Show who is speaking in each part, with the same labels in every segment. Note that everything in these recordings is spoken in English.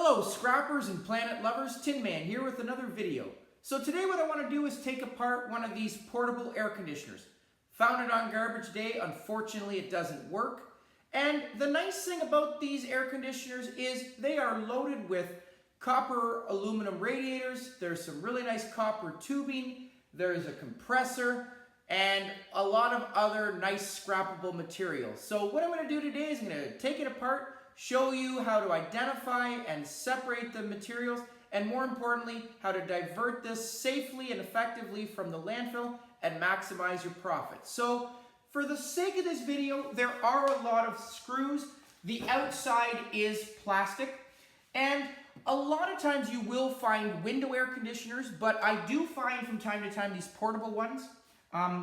Speaker 1: Hello scrappers and planet lovers, Tin Man here with another video. So today what I want to do is take apart one of these portable air conditioners. Found it on garbage day, unfortunately it doesn't work. And the nice thing about these air conditioners is they are loaded with copper aluminum radiators, there's some really nice copper tubing, there's a compressor, and a lot of other nice scrappable materials. So what I'm going to do today is I'm going to take it apart, show you how to identify and separate the materials, and more importantly, how to divert this safely and effectively from the landfill and maximize your profit. So for the sake of this video, there are a lot of screws. The outside is plastic, and a lot of times you will find window air conditioners, but I do find from time to time these portable ones.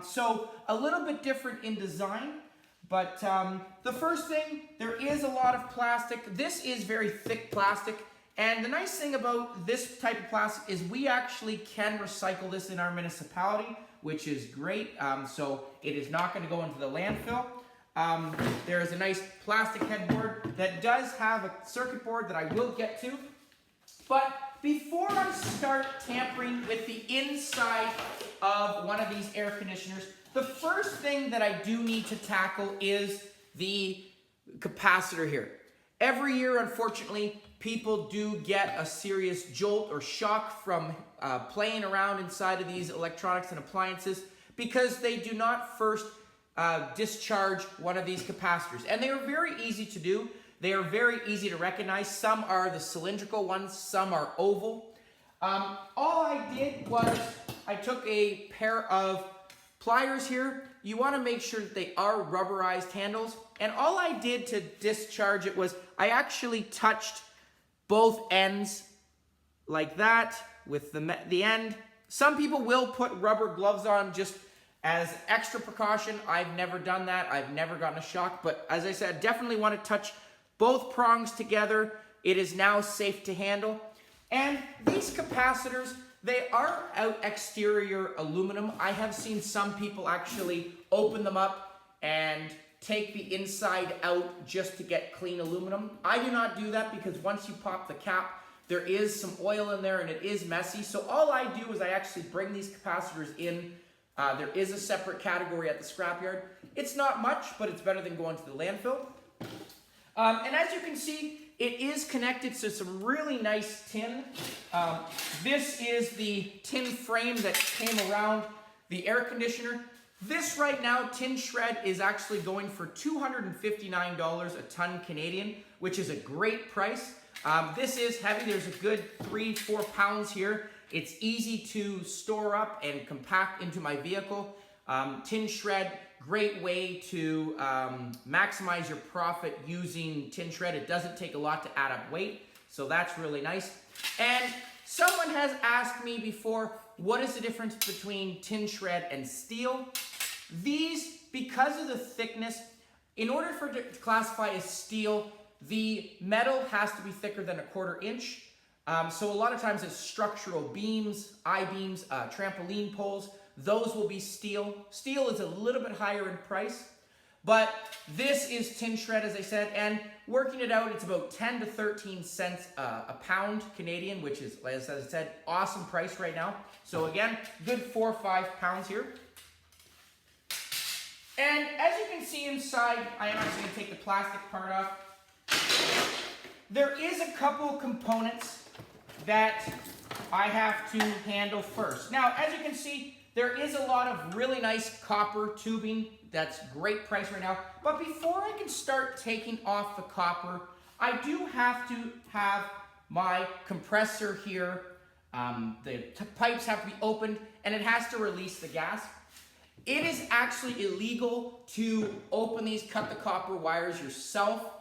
Speaker 1: So a little bit different in design. But the first thing, there is a lot of plastic. This is very thick plastic. And the nice thing about this type of plastic is we actually can recycle this in our municipality, which is great. So it is not going to go into the landfill. There is a nice plastic headboard that does have a circuit board that I will get to. But before I start tampering with the inside of one of these air conditioners, the first thing that I do need to tackle is the capacitor here. Every year, unfortunately, people do get a serious jolt or shock from playing around inside of these electronics and appliances because they do not first discharge one of these capacitors. And they are very easy to do. They are very easy to recognize. Some are the cylindrical ones, some are oval. All I did was I took a pair of pliers here. You want to make sure that they are rubberized handles. And all I did to discharge it was I actually touched both ends like that with the end. Some people will put rubber gloves on just as extra precaution. I've never done that. I've never gotten a shock. But as I said, definitely want to touch both prongs together. It is now safe to handle. And these capacitors, they are out exterior aluminum. I have seen some people actually open them up and take the inside out just to get clean aluminum. I do not do that because once you pop the cap, there is some oil in there and it is messy. So all I do is I actually bring these capacitors in. There is a separate category at the scrapyard. It's not much, but it's better than going to the landfill. And as you can see, it is connected to some really nice tin. This is the tin frame that came around the air conditioner. This right now, tin shred, is actually going for $259 a ton Canadian, which is a great price. This is heavy. There's a good 3-4 pounds here. It's easy to store up and compact into my vehicle. Tin shred, great way to maximize your profit using tin shred. It doesn't take a lot to add up weight, so that's really nice. And someone has asked me before, what is the difference between tin shred and steel? These, because of the thickness, in order for it to classify as steel, the metal has to be thicker than 1/4 inch. So a lot of times it's structural beams, I-beams, trampoline poles. Those will be steel. Steel is a little bit higher in price, but this is tin shred, as I said, and working it out, it's about 10 to 13 cents a pound Canadian, which is, as I said, awesome price right now. So again, good 4 or 5 pounds here. And as you can see inside, I am actually going to take the plastic part off. There is a couple components that I have to handle first. Now, as you can see, there is a lot of really nice copper tubing. That's great price right now. But before I can start taking off the copper, I do have to have my compressor here. The pipes have to be opened and it has to release the gas. It is actually illegal to open these, cut the copper wires yourself,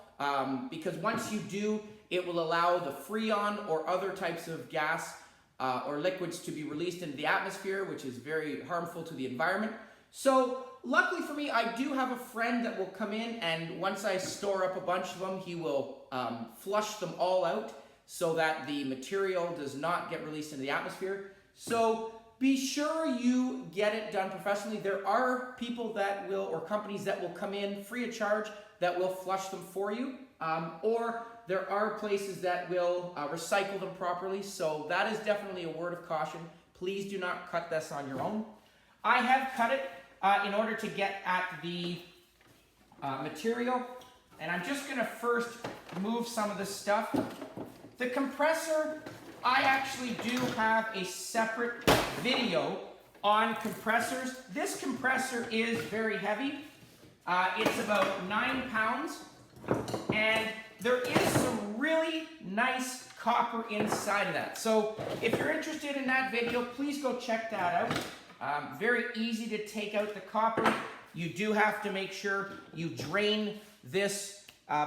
Speaker 1: because once you do, it will allow the freon or other types of gas or liquids to be released into the atmosphere, which is very harmful to the environment. So luckily for me, I do have a friend that will come in, and once I store up a bunch of them, he will flush them all out so that the material does not get released into the atmosphere. So be sure you get it done professionally. There are people that will, or companies that will come in free of charge that will flush them for you. or there are places that will recycle them properly. So that is definitely a word of caution. Please do not cut this on your own. I have cut it in order to get at the material. And I'm just going to first remove some of this stuff. The compressor, I actually do have a separate video on compressors. This compressor is very heavy. It's about 9 pounds. And there is some really nice copper inside of that. So if you're interested in that video, please go check that out. Very easy to take out the copper. You do have to make sure you drain this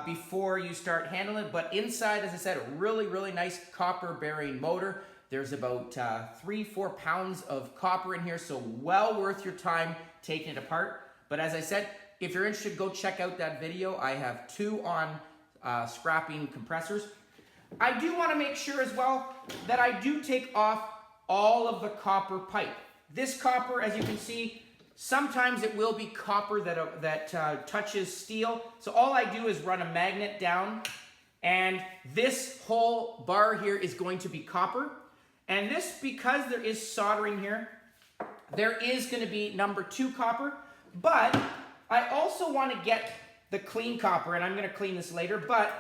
Speaker 1: before you start handling it. But inside, as I said, a really, really nice copper bearing motor. There's about 3-4 pounds of copper in here, so well worth your time taking it apart. But as I said, if you're interested, go check out that video. I have 2 on scrapping compressors. I do want to make sure as well that I do take off all of the copper pipe. This copper, as you can see, sometimes it will be copper that touches steel. So all I do is run a magnet down, and this whole bar here is going to be copper. And this, because there is soldering here, there is going to be number 2 copper. But I also want to get the clean copper, and I'm going to clean this later, but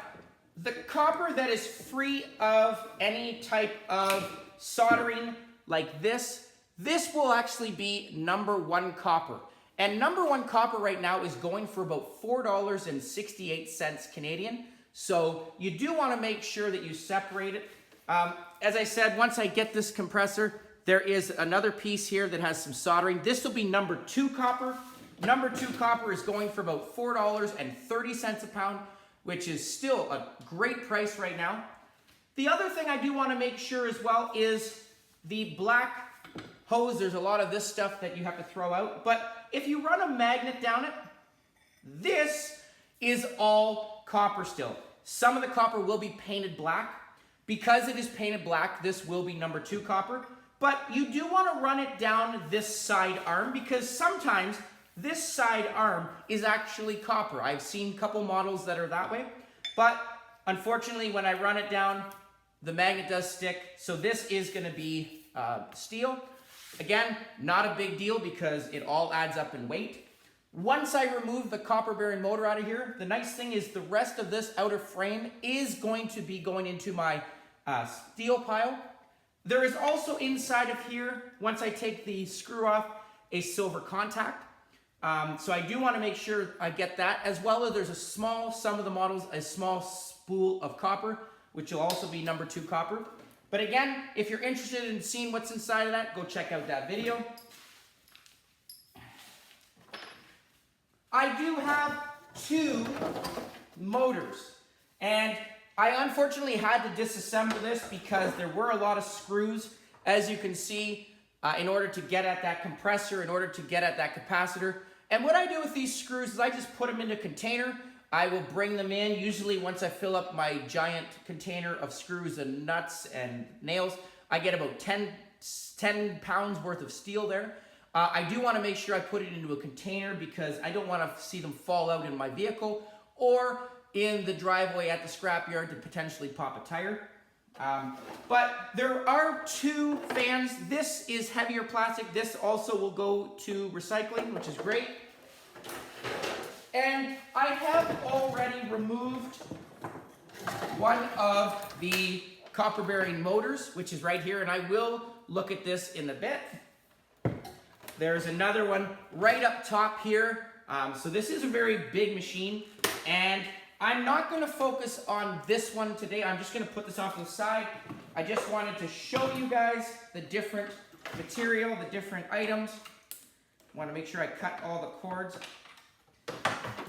Speaker 1: the copper that is free of any type of soldering like this will actually be number 1 copper. And number 1 copper right now is going for about $4.68 Canadian. So you do want to make sure that you separate it. As I said, once I get this compressor, there is another piece here that has some soldering. This will be number 2 copper. Number 2 copper is going for about $4.30 a pound, which is still a great price right now. The other thing I do want to make sure as well is the black hose. There's a lot of this stuff that you have to throw out, but if you run a magnet down it, this is all copper still. Some of the copper will be painted black. Because it is painted black, this will be number 2 copper, but you do want to run it down this side arm because sometimes this side arm is actually copper. I've seen a couple models that are that way, but unfortunately when I run it down, the magnet does stick, so this is going to be steel. Again, not a big deal because it all adds up in weight. Once I remove the copper bearing motor out of here, the nice thing is the rest of this outer frame is going to be going into my steel pile. There is also inside of here, once I take the screw off, a silver contact. So I do want to make sure I get that, as well as there's a small, some of the models, a small spool of copper, which will also be number 2 copper. But again, if you're interested in seeing what's inside of that, go check out that video. I do have 2 motors, and I unfortunately had to disassemble this because there were a lot of screws, as you can see, in order to get at that compressor, in order to get at that capacitor. And what I do with these screws is I just put them in a container. I will bring them in, usually once I fill up my giant container of screws and nuts and nails. I get about 10 pounds worth of steel there. I do want to make sure I put it into a container because I don't want to see them fall out in my vehicle or in the driveway at the scrapyard to potentially pop a tire. But there are 2 fans. This is heavier plastic. This also will go to recycling, which is great. And I have already removed one of the copper bearing motors, which is right here, and I will look at this in a bit. There's another one right up top here. So this is a very big machine, and I'm not going to focus on this one today. I'm just going to put this off to the side. I just wanted to show you guys the different material, the different items. I want to make sure I cut all the cords.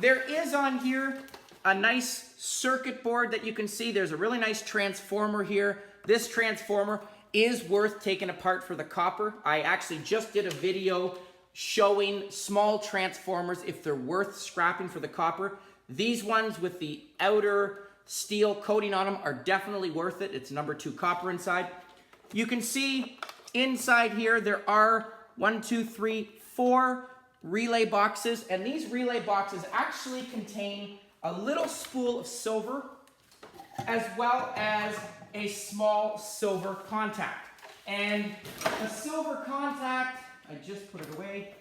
Speaker 1: There is on here a nice circuit board that you can see. There's a really nice transformer here. This transformer is worth taking apart for the copper. I actually just did a video showing small transformers if they're worth scrapping for the copper. These ones with the outer steel coating on them are definitely worth it. It's number 2 copper inside. You can see inside here there are 4 relay boxes, and these relay boxes actually contain a little spool of silver, as well as a small silver contact. And a silver contact, I just put it away,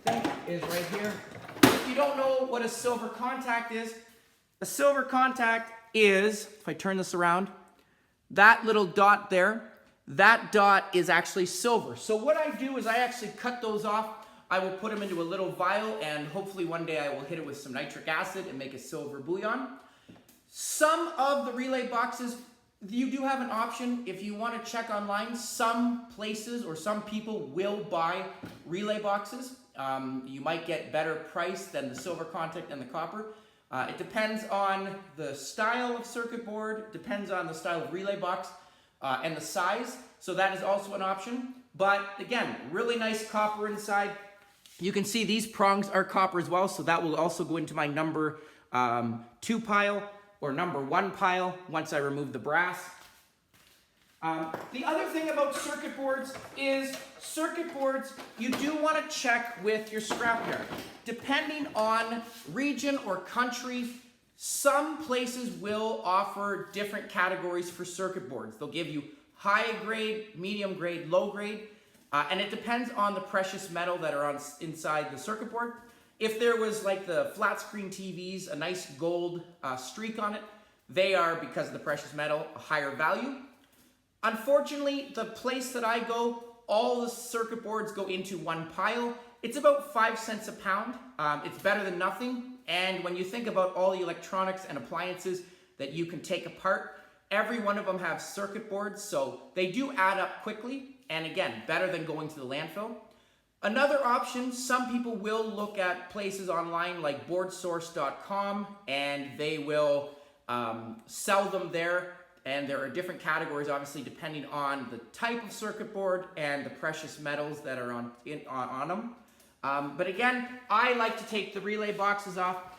Speaker 1: I think is right here. If you don't know what a silver contact is, a silver contact is, if I turn this around, that little dot there, that dot is actually silver. So what I do is I actually cut those off. I will put them into a little vial, and hopefully one day I will hit it with some nitric acid and make a silver bouillon. Some of the relay boxes, you do have an option if you want to check online. Some places or some people will buy relay boxes. You might get better price than the silver contact and the copper. It depends on the style of circuit board, depends on the style of relay box and the size. So that is also an option. But again, really nice copper inside. You can see these prongs are copper as well, so that will also go into my number 2 pile or number 1 pile once I remove the brass. The other thing about circuit boards is you do want to check with your scrapyard. Depending on region or country, some places will offer different categories for circuit boards. They'll give you high grade, medium grade, low grade, and it depends on the precious metal that are inside the circuit board. If there was like the flat screen TVs, a nice gold streak on it, they are, because of the precious metal, a higher value. Unfortunately, the place that I go, all the circuit boards go into one pile. It's about 5 cents a pound. It's better than nothing. And when you think about all the electronics and appliances that you can take apart, every one of them have circuit boards, so they do add up quickly. And again, better than going to the landfill. Another option, some people will look at places online like boardsource.com, and they will sell them there. And there are different categories, obviously, depending on the type of circuit board and the precious metals that are on them. But again, I like to take the relay boxes off.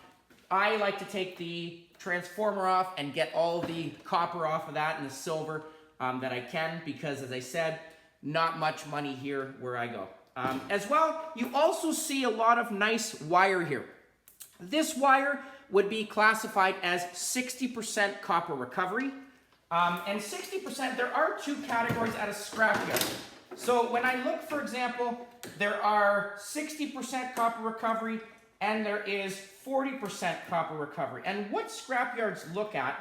Speaker 1: I like to take the transformer off and get all the copper off of that and the silver that I can, because as I said, not much money here where I go. As well, you also see a lot of nice wire here. This wire would be classified as 60% copper recovery. And 60%, there are 2 categories at a scrapyard. So when I look, for example, there are 60% copper recovery and there is 40% copper recovery. And what scrapyards look at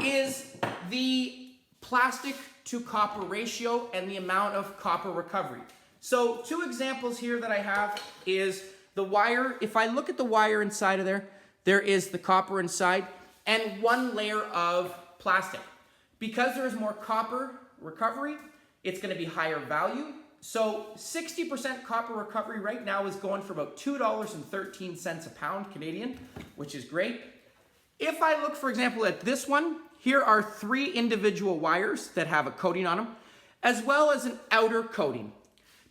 Speaker 1: is the plastic to copper ratio and the amount of copper recovery. So 2 examples here that I have is the wire. If I look at the wire inside of there, there is the copper inside and 1 layer of plastic. Because there is more copper recovery, it's going to be higher value. So 60% copper recovery right now is going for about $2.13 a pound Canadian, which is great. If I look, for example, at this one, here are 3 individual wires that have a coating on them, as well as an outer coating.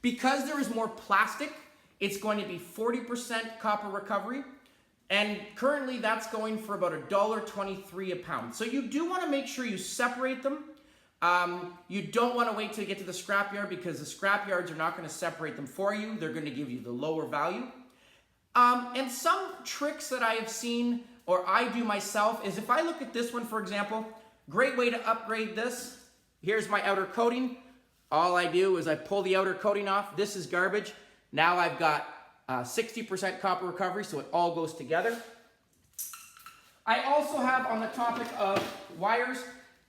Speaker 1: Because there is more plastic, it's going to be 40% copper recovery. And currently that's going for about $1.23 a pound. So you do want to make sure you separate them. You don't want to wait till you get to the scrapyard, because the scrapyards are not going to separate them for you. They're going to give you the lower value. And some tricks that I have seen, or I do myself, is if I look at this one, for example, great way to upgrade this. Here's my outer coating. All I do is I pull the outer coating off. This is garbage. Now I've got 60% copper recovery, so it all goes together. I also have, on the topic of wires,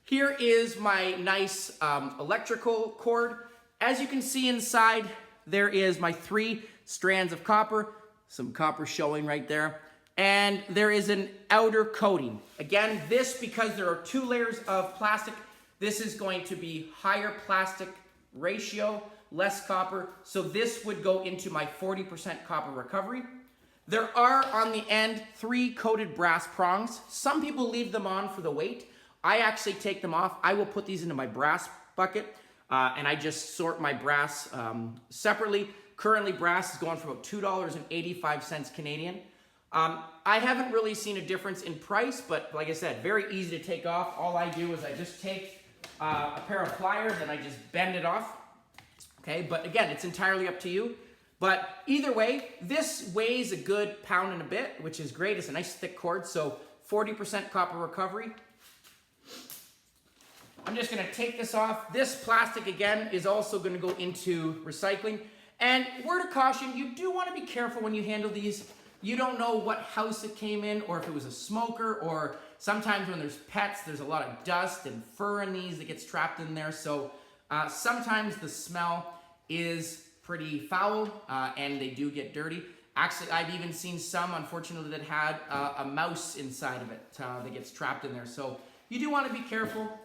Speaker 1: here is my nice electrical cord. As you can see inside, there is my 3 strands of copper, some copper showing right there, and there is an outer coating. Again, this, because there are 2 layers of plastic, this is going to be higher plastic ratio, less copper, so this would go into my 40% copper recovery. There are on the end 3 coated brass prongs. Some people leave them on for the weight. I actually take them off. I will put these into my brass bucket, and I just sort my brass separately. Currently, brass is going for about $2.85 Canadian. I haven't really seen a difference in price, but like I said, very easy to take off. All I do is I just take a pair of pliers and I just bend it off. Okay, but again, it's entirely up to you. But either way, this weighs a good pound and a bit, which is great. It's a nice thick cord, so 40% copper recovery. I'm just going to take this off. This plastic, again, is also going to go into recycling. And word of caution, you do want to be careful when you handle these. You don't know what house it came in, or if it was a smoker, or sometimes when there's pets, there's a lot of dust and fur in these that gets trapped in there. So sometimes the smell is pretty foul and they do get dirty. Actually, I've even seen some, unfortunately, that had a mouse inside of it that gets trapped in there. So you do want to be careful.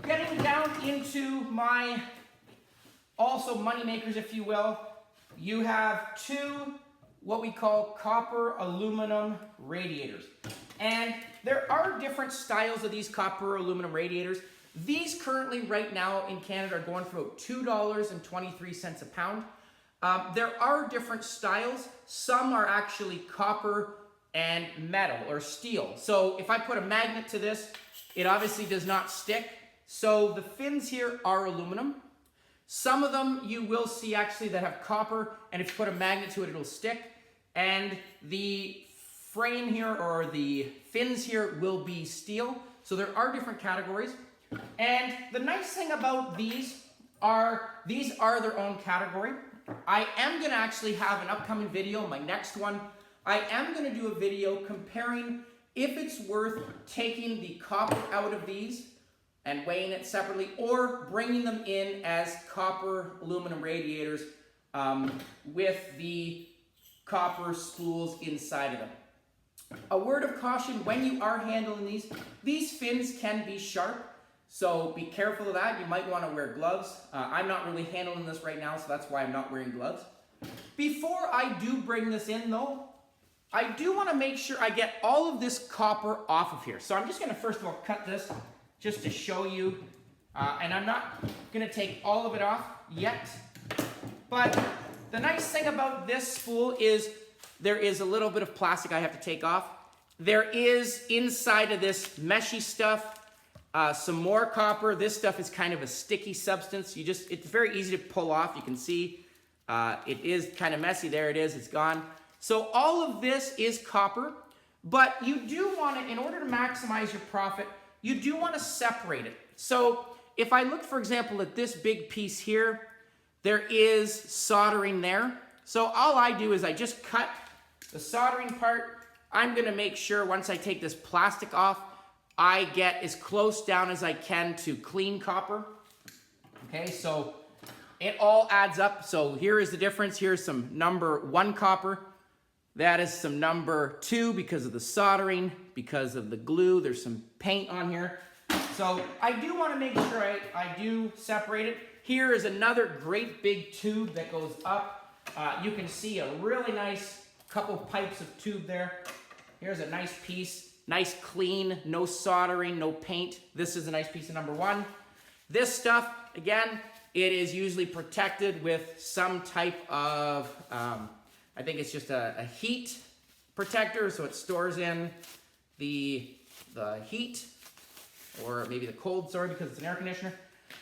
Speaker 1: Getting down into my also money makers, if you will, you have two what we call copper aluminum radiators. And there are different styles of these copper aluminum radiators. These currently right now in Canada are going for about $2.23 a pound. There are different styles. Some are actually copper and metal or steel. So if I put a magnet to this, it obviously does not stick. So the fins here are aluminum. Some of them you will see actually that have copper, and if you put a magnet to it, it'll stick. And the frame here, or the fins here, will be steel. So there are different categories. And the nice thing about these are their own category. I am going to actually have an upcoming video, my next one. I am going to do a video comparing if it's worth taking the copper out of these and weighing it separately, or bringing them in as copper aluminum radiators with the copper spools inside of them. A word of caution, when you are handling these fins can be sharp, so be careful of that. You might want to wear gloves. I'm not really handling this right now, so that's why I'm not wearing gloves. Before I do bring this in though, I do want to make sure I get all of this copper off of here. So I'm just going to first of all cut this just to show you, and I'm not going to take all of it off yet. But the nice thing about this spool is there is a little bit of plastic I have to take off. There is inside of this meshy stuff some more copper. This stuff is kind of a sticky substance. It's very easy to pull off. You can see it is kind of messy. There it is, it's gone. So all of this is copper, but you do want to, in order to maximize your profit, you do want to separate it. So if I look, for example, at this big piece here, there is soldering there. So all I do is I just cut the soldering part. I'm going to make sure once I take this plastic off, I get as close down as I can to clean copper. Okay, so it all adds up. So here is the difference. Here's some number 1 copper. That is some number 2 because of the soldering, because of the glue. There's some paint on here. So I do want to make sure I do separate it. Here is another great big tube that goes up. You can see a really nice couple pipes of tube there. Here's a nice piece, nice clean, no soldering, no paint. This is a nice piece of number 1. This stuff, again, it is usually protected with some type of, I think it's just a heat protector, so it stores in the heat, or maybe the cold, sorry, because it's an air conditioner.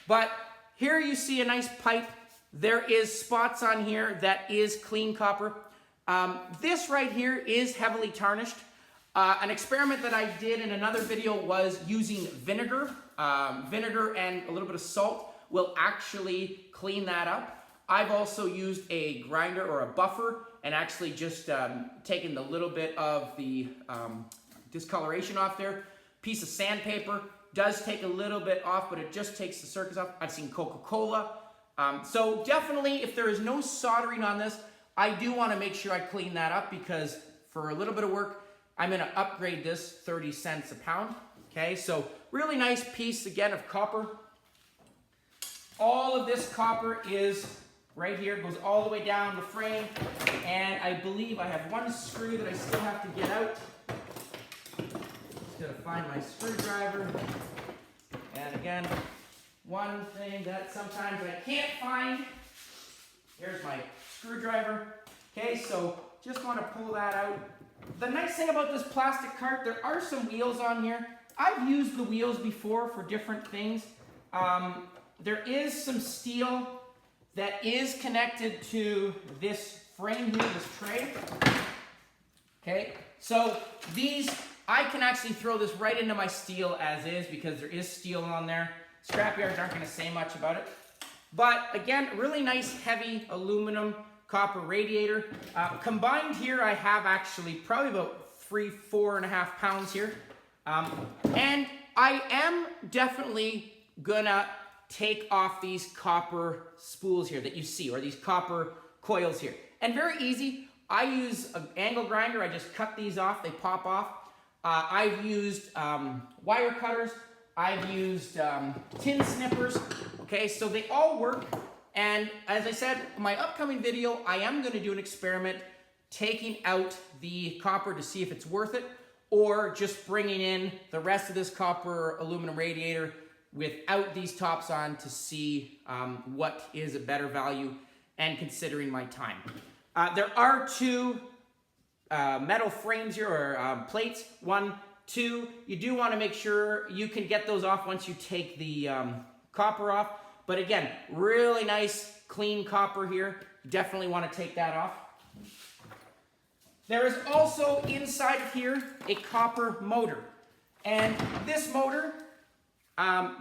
Speaker 1: But here you see a nice pipe. There is spots on here that is clean copper. This right here is heavily tarnished. An experiment that I did in another video was using vinegar. Vinegar and a little bit of salt will actually clean that up. I've also used a grinder or a buffer and actually just taken the little bit of the discoloration off there. Piece of sandpaper does take a little bit off, but it just takes the surface off. I've seen Coca-Cola. So definitely, if there is no soldering on this, I do want to make sure I clean that up, because for a little bit of work, I'm going to upgrade this 30 cents a pound. Okay, so really nice piece again of copper. All of this copper is right here, goes all the way down the frame, and I believe I have one screw that I still have to get out. Just gotta find my screwdriver. And again, one thing that sometimes I can't find. Here's my screwdriver. Okay, so just want to pull that out. The nice thing about this plastic cart, there are some wheels on here. I've used the wheels before for different things. There is some steel that is connected to this frame here, this tray. Okay, so these, I can actually throw this right into my steel as is because there is steel on there. Scrapyards aren't going to say much about it. But again, really nice heavy aluminum copper radiator. Combined here, I have actually probably about 4.5 pounds here. And I am definitely gonna take off these copper spools here that you see, or these copper coils here. And very easy, I use an angle grinder. I just cut these off, they pop off. I've used wire cutters. I've used tin snippers. Okay, so they all work. And as I said, in my upcoming video, I am going to do an experiment taking out the copper to see if it's worth it, or just bringing in the rest of this copper aluminum radiator without these tops on to see what is a better value and considering my time. There are two metal frames here, or plates. 1, 2. You do want to make sure you can get those off once you take the copper off. But again, really nice, clean copper here. Definitely want to take that off. There is also inside of here a copper motor. And this motor,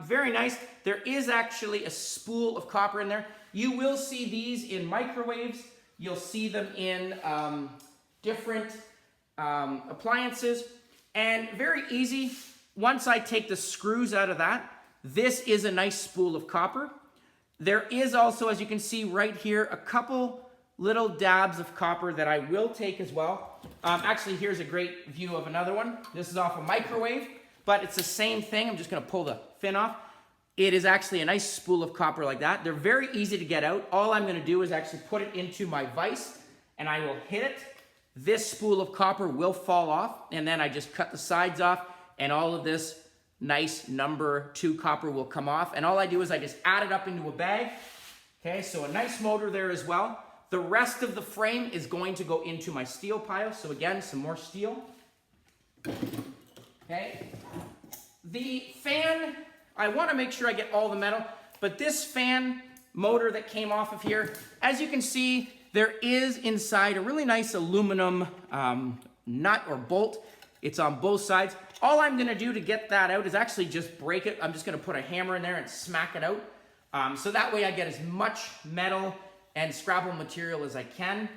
Speaker 1: very nice. There is actually a spool of copper in there. You will see these in microwaves. You'll see them in different appliances. And very easy, once I take the screws out of that, this is a nice spool of copper. There is also, as you can see right here, a couple little dabs of copper that I will take as well. Actually, here's a great view of another one. This is off a microwave, but it's the same thing. I'm just gonna pull the fin off. It is actually a nice spool of copper like that. They're very easy to get out. All I'm gonna do is actually put it into my vise and I will hit it. This spool of copper will fall off, and then I just cut the sides off, and all of this nice number 2 copper will come off. And all I do is I just add it up into a bag. Okay, so a nice motor there as well. The rest of the frame is going to go into my steel pile. So again, some more steel. Okay. The fan, I want to make sure I get all the metal, but this fan motor that came off of here, as you can see, there is inside a really nice aluminum nut or bolt. It's on both sides. All I'm gonna do to get that out is actually just break it. I'm just gonna put a hammer in there and smack it out. So that way I get as much metal and scrapple material as I can.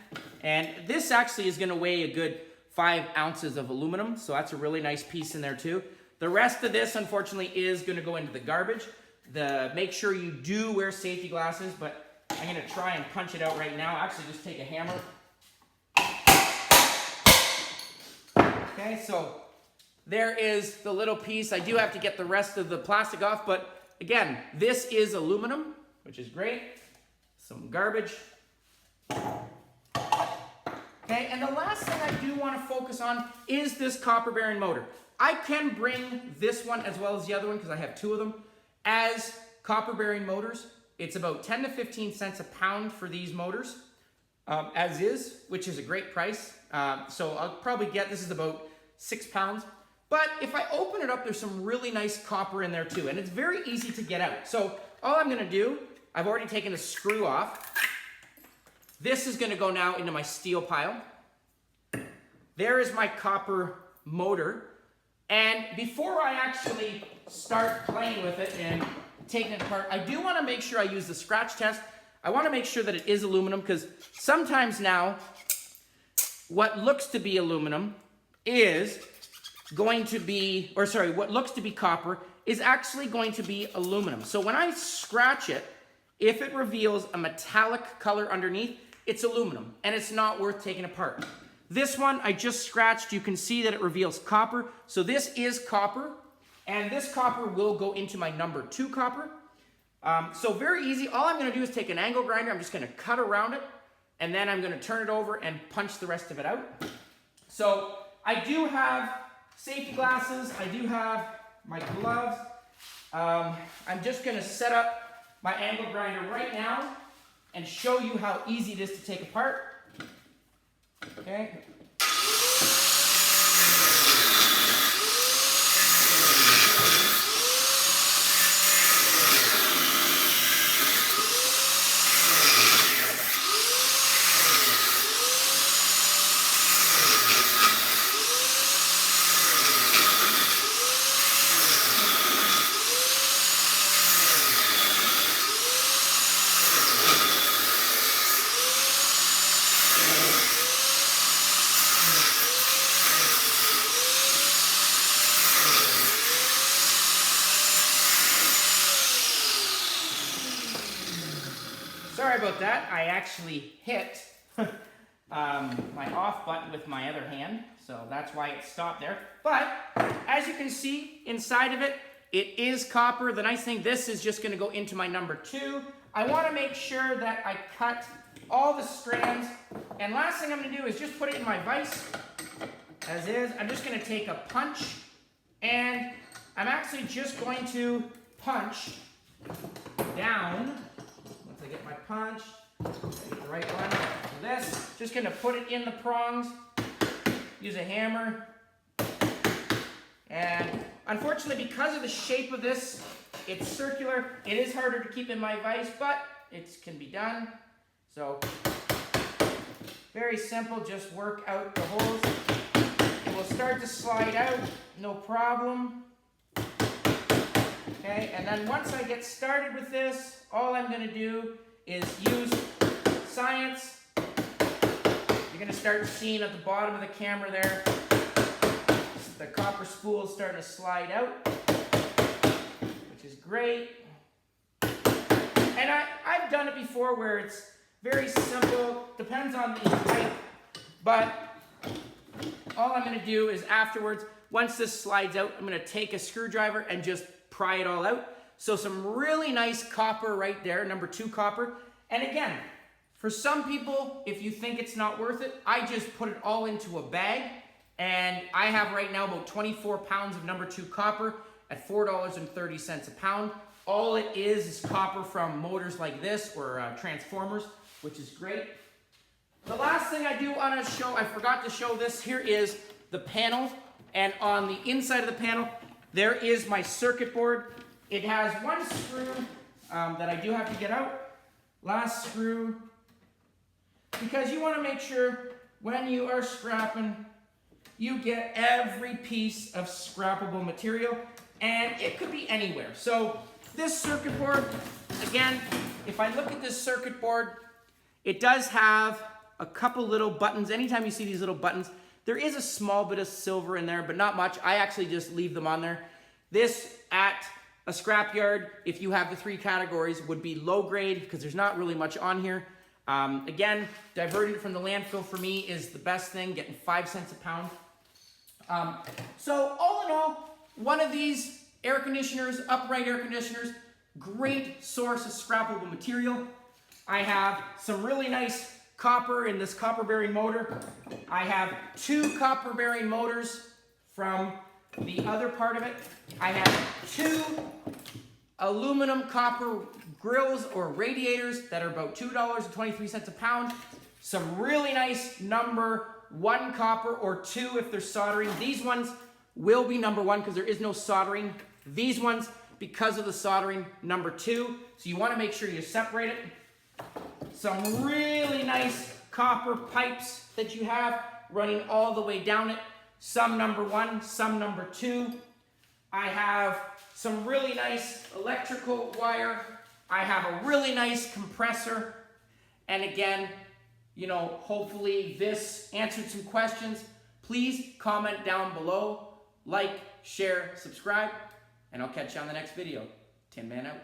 Speaker 1: And this actually is gonna weigh a good 5 ounces of aluminum. So that's a really nice piece in there too. The rest of this, unfortunately, is gonna go into the garbage. Make sure you do wear safety glasses, but I'm gonna try and punch it out right now. Actually, just take a hammer. Okay, so there is the little piece. I do have to get the rest of the plastic off, but again, this is aluminum, which is great. Some garbage. Okay, and the last thing I do want to focus on is this copper bearing motor. I can bring this one as well as the other one, because I have 2 of them, as copper bearing motors. It's about 10 to 15 cents a pound for these motors, as is, which is a great price. So I'll probably get, this is about 6 pounds. But if I open it up, there's some really nice copper in there too, and it's very easy to get out. So all I'm gonna do, I've already taken the screw off. This is gonna go now into my steel pile. There is my copper motor. And before I actually start playing with it and taking it apart, I do wanna make sure I use the scratch test. I wanna make sure that it is aluminum, because sometimes now, what looks to be aluminum is going to be, or sorry, what looks to be copper is actually going to be aluminum. So when I scratch it, if it reveals a metallic color underneath, it's aluminum, and it's not worth taking apart. This one I just scratched, you can see that it reveals copper. So this is copper, and this copper will go into my number 2 copper. So very easy. All I'm gonna do is take an angle grinder, I'm just gonna cut around it, and then I'm gonna turn it over and punch the rest of it out. So I do have safety glasses, I do have my gloves. I'm just gonna set up my angle grinder right now and show you how easy it is to take apart. Okay. about that. I actually hit my off button with my other hand, so that's why it stopped there. But as you can see inside of it, it is copper. The nice thing, this is just going to go into my number 2. I want to make sure that I cut all the strands. And last thing I'm going to do is just put it in my vise as is. I'm just going to take a punch, and I'm actually just going to punch down. Once I get my punch, I get the right one. So this, just going to put it in the prongs, use a hammer, and unfortunately, because of the shape of this, it's circular. It is harder to keep in my vise, but it can be done. So, very simple, just work out the holes. It will start to slide out, no problem. Okay, and then once I get started with this, all I'm going to do is use science. You're going to start seeing at the bottom of the camera there, the copper spool is starting to slide out, which is great. And I've done it before where it's very simple, depends on the type, but all I'm going to do is afterwards, once this slides out, I'm going to take a screwdriver and just pry it all out. So some really nice copper right there, number 2 copper. And again, for some people, if you think it's not worth it, I just put it all into a bag. And I have right now about 24 pounds of number 2 copper at $4.30 a pound. All it is copper from motors like this or transformers, which is great. The last thing I do want to show, I forgot to show this, here is the panel. And on the inside of the panel, there is my circuit board. It has one screw that I do have to get out. Last screw. Because you want to make sure when you are scrapping, you get every piece of scrappable material, and it could be anywhere. So this circuit board, again, if I look at this circuit board, it does have a couple little buttons. Anytime you see these little buttons, there is a small bit of silver in there, but not much. I actually just leave them on there. This at a scrapyard, if you have the 3 categories, would be low grade because there's not really much on here. Again, diverting it from the landfill for me is the best thing, getting 5 cents a pound. So all in all, one of these air conditioners, upright air conditioners, great source of scrappable material. I have some really nice copper in this copper bearing motor. I have 2 copper bearing motors from the other part of it. I have 2 aluminum copper grills or radiators that are about $2.23 a pound. Some really nice number 1 copper or 2 if they're soldering. These ones will be number 1 because there is no soldering. These ones, because of the soldering, number 2. So you want to make sure you separate it. Some really nice copper pipes that you have running all the way down it. Some number 1, some number 2. I have some really nice electrical wire. I have a really nice compressor. And again, you know, hopefully this answered some questions. Please comment down below, like, share, subscribe, and I'll catch you on the next video. Tin Man out.